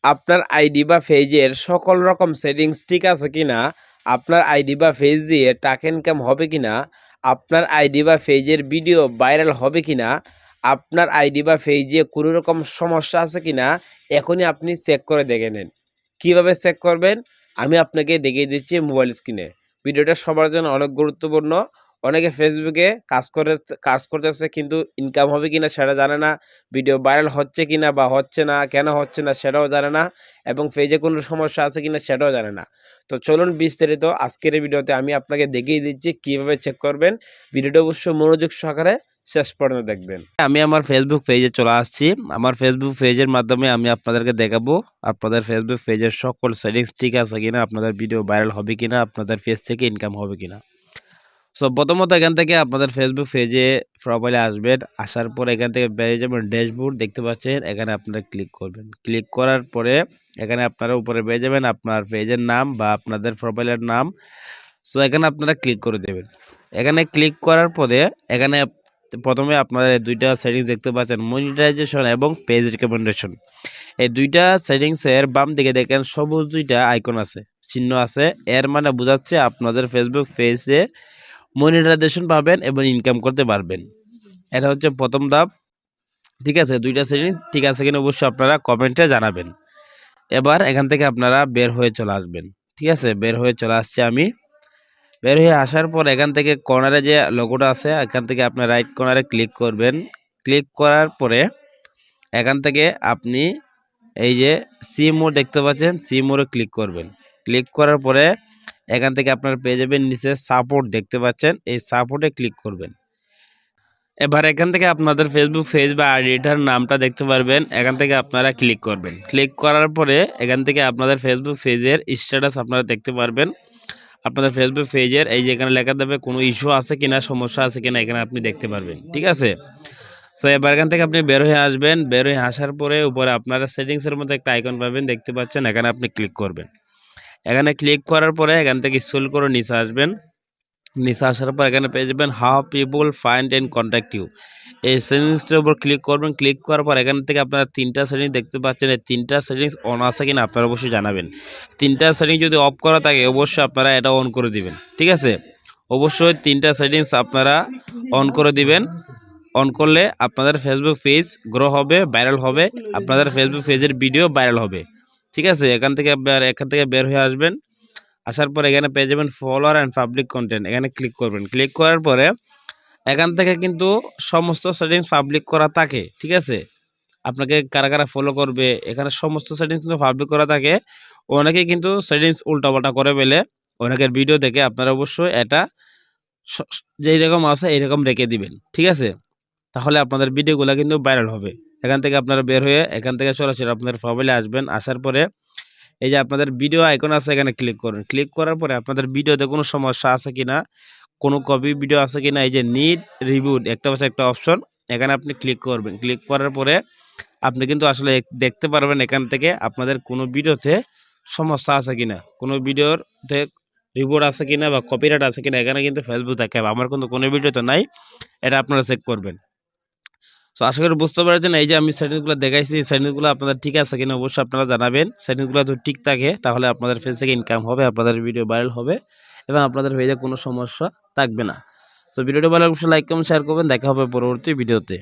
আপনার আইডি বা পেজের সকল রকম সেটিংস ঠিক আছে কিনা, আপনার আইডি বা পেজ দিয়ে টাকা ইনকাম হবে কিনা, আপনার আইডি বা পেজের ভিডিও ভাইরাল হবে কিনা, আপনার আইডি বা পেজে কোনো রকম সমস্যা আছে কিনা, এখনই আপনি চেক করে দেখে নেন। কীভাবে চেক করবেন আমি আপনাকে দেখিয়ে দিচ্ছি মোবাইল স্ক্রিনে। ভিডিওটা সবার জন্য অনেক গুরুত্বপূর্ণ। অনেকে ফেসবুকে কাজ করতেছে কিন্তু ইনকাম হবে কিনা সেটা জানে না, ভিডিও ভাইরাল হচ্ছে কিনা বা হচ্ছে না, কেন হচ্ছে না সেটাও জানে না, এবং পেজে কোনো সমস্যা আছে কিনা সেটাও জানে না। তো চলুন বিস্তারিত আজকের এই ভিডিওতে আমি আপনাকে দেখিয়ে দিচ্ছি কীভাবে চেক করবেন। ভিডিওটা অবশ্যই মনোযোগ সহকারে শেষ পর্যন্ত দেখবেন। আমি আমার ফেসবুক পেজে চলে আসছি। আমার ফেসবুক পেজের মাধ্যমে আমি আপনাদেরকে দেখাবো আপনাদের ফেসবুক পেজের সকল সেটিংস ঠিক আছে কিনা, আপনাদের ভিডিও ভাইরাল হবে কিনা, আপনাদের পেজ থেকে ইনকাম হবে কিনা। সো প্রথমত এখান থেকে আপনাদের ফেসবুক পেজে প্রোফাইলে আসবেন। আসার পর এখান থেকে পেয়ে যাবেন ড্যাশবোর্ড, দেখতে পাচ্ছেন, এখানে আপনারা ক্লিক করবেন। ক্লিক করার পরে এখানে আপনারা উপরে পেয়ে যাবেন আপনার পেজের নাম বা আপনাদের প্রোফাইলের নাম। সো এখানে আপনারা ক্লিক করে দেবেন। এখানে ক্লিক করার পরে এখানে প্রথমে আপনারা দুইটা সেটিংস দেখতে পাচ্ছেন, মনিটাইজেশন এবং পেজ রিকমেন্ডেশন। এই দুইটা সেটিংসের বাম দিকে দেখেন সবুজ দুইটা আইকন আছে, চিহ্ন আছে, এর মানে বোঝাচ্ছে আপনাদের ফেসবুক পেজে মনিটাইজেশন পাবেন এবং ইনকাম করতে পারবেন। এটা হচ্ছে প্রথম ধাপ। ঠিক আছে, দুইটা সেটিং ঠিক আছে কিনা অবশ্যই আপনারা কমেন্টে জানাবেন। এবার এখান থেকে আপনারা বের হয়ে চলে আসবেন। ঠিক আছে, বের হয়ে চলে আসছি আমি। বের হয়ে আসার পর এখান থেকে কর্নারে যে লোগোটা আছে এখান থেকে আপনার রাইট কর্নারে ক্লিক করবেন। ক্লিক করার পরে এখান থেকে আপনি এই যে সি মোর দেখতে পাচ্ছেন, সি মোরে ক্লিক করবেন। ক্লিক করার পরে এখান থেকে আপনার পেয়ে যাবেন নিচে সাপোর্ট দেখতে পাচ্ছেন, এই সাপোর্টে ক্লিক করবেন। এবার এখান থেকে আপনাদের ফেসবুক পেজ বা আইডিটার নামটা দেখতে পারবেন, এখান থেকে আপনারা ক্লিক করবেন। ক্লিক করার পরে এখান থেকে আপনাদের ফেসবুক পেজের স্ট্যাটাস আপনারা দেখতে পারবেন। আপনাদের ফেসবুক পেজের এই যে এখানে লেখা দেবে কোনো ইস্যু আছে কিনা, সমস্যা আছে কিনা, এখানে আপনি দেখতে পারবেন। ঠিক আছে, সো এবার এখান থেকে আপনি বের হয়ে আসবেন। বের হয়ে আসার পরে উপরে আপনারা সেটিংসের মধ্যে একটা আইকন পাবেন, দেখতে পাচ্ছেন, এখানে আপনি ক্লিক করবেন। এখানে ক্লিক করার পরে এখান থেকে স্ক্রল করে নিচে আসবেন। নিচে আসার পর এখানে পেয়ে যাবেন how people find and contact you, এই সেটিংসটার উপর ক্লিক করবেন। ক্লিক করার পর এখান থেকে আপনারা তিনটা সেটিংস দেখতে পাচ্ছেন, এই তিনটা সেটিংস অন আছে কিনা আপনারা অবশ্যই জানাবেন। তিনটা সেটিংস যদি অফ করা থাকে অবশ্যই আপনারা এটা অন করে দিবেন। ঠিক আছে, অবশ্যই তিনটা সেটিংস আপনারা অন করে দিবেন। অন করলে আপনাদের ফেসবুক পেজ গ্রো হবে, ভাইরাল হবে, আপনাদের ফেসবুক পেজের ভিডিও ভাইরাল হবে। ঠিক আছে, এখান থেকে বের হয়ে আসবেন। আসার পর এখানে পেয়ে যাবেন ফলোয়ার অ্যান্ড পাবলিক কন্টেন্ট, এখানে ক্লিক করবেন। ক্লিক করার পরে এখান থেকে কিন্তু সমস্ত সেটিংস পাবলিক করা থাকে। ঠিক আছে, আপনাকে কারা কারা ফলো করবে এখানে সমস্ত সেটিংস কিন্তু পাবলিক করা থাকে। অনেকে কিন্তু সেটিংস উল্টাপাল্টা করে ফেলে, অনেকের ভিডিও দেখে আপনারা অবশ্যই এটা যেই রকম আছে এইরকম রেখে দিবেন। ঠিক আছে, তাহলে আপনাদের ভিডিওগুলো কিন্তু ভাইরাল হবে। এখান থেকে আপনারা বের হয়ে এখান থেকে সরাসরি আপনাদের প্রোফাইলে আসবেন। আসার পরে এই যে আপনাদের ভিডিও আইকন আছে এখানে ক্লিক করুন। ক্লিক করার পরে আপনাদের ভিডিওতে কোনো সমস্যা আছে কিনা, কোনো কপি ভিডিও আছে কিনা, এই যে নিড রিবুট একটা অপশন, এখানে আপনি ক্লিক করবেন। ক্লিক করার পরে আপনি কিন্তু আসলে দেখতে পারবেন এখান থেকে আপনাদের কোনো ভিডিওতে সমস্যা আছে কিনা, কোনো ভিডিওতে রিপোর্ট আছে কিনা বা কপিরাইট আছে কিনা, এখানে কিন্তু ফেসবুক দেখাবে। আমার কিন্তু কোনো ভিডিওতে নাই, এটা আপনারা চেক করবেন। সো আশা করি বুঝতে পেরেছেন। এই যে আমি সেটিংসগুলো দেখাইছি, এই সেটিংসগুলো আপনাদের ঠিক আছে কিনা অবশ্যই আপনারা জানাবেন। সেটিংসগুলো যদি ঠিক থাকে তাহলে আপনাদের পেজ থেকে ইনকাম হবে, আপনাদের ভিডিও ভাইরাল হবে এবং আপনাদের পেজে কোনো সমস্যা থাকবে না। সো ভিডিওটা ভালো অবশ্যই লাইক কমেন্ট শেয়ার করবেন। দেখা হবে পরবর্তী ভিডিওতে।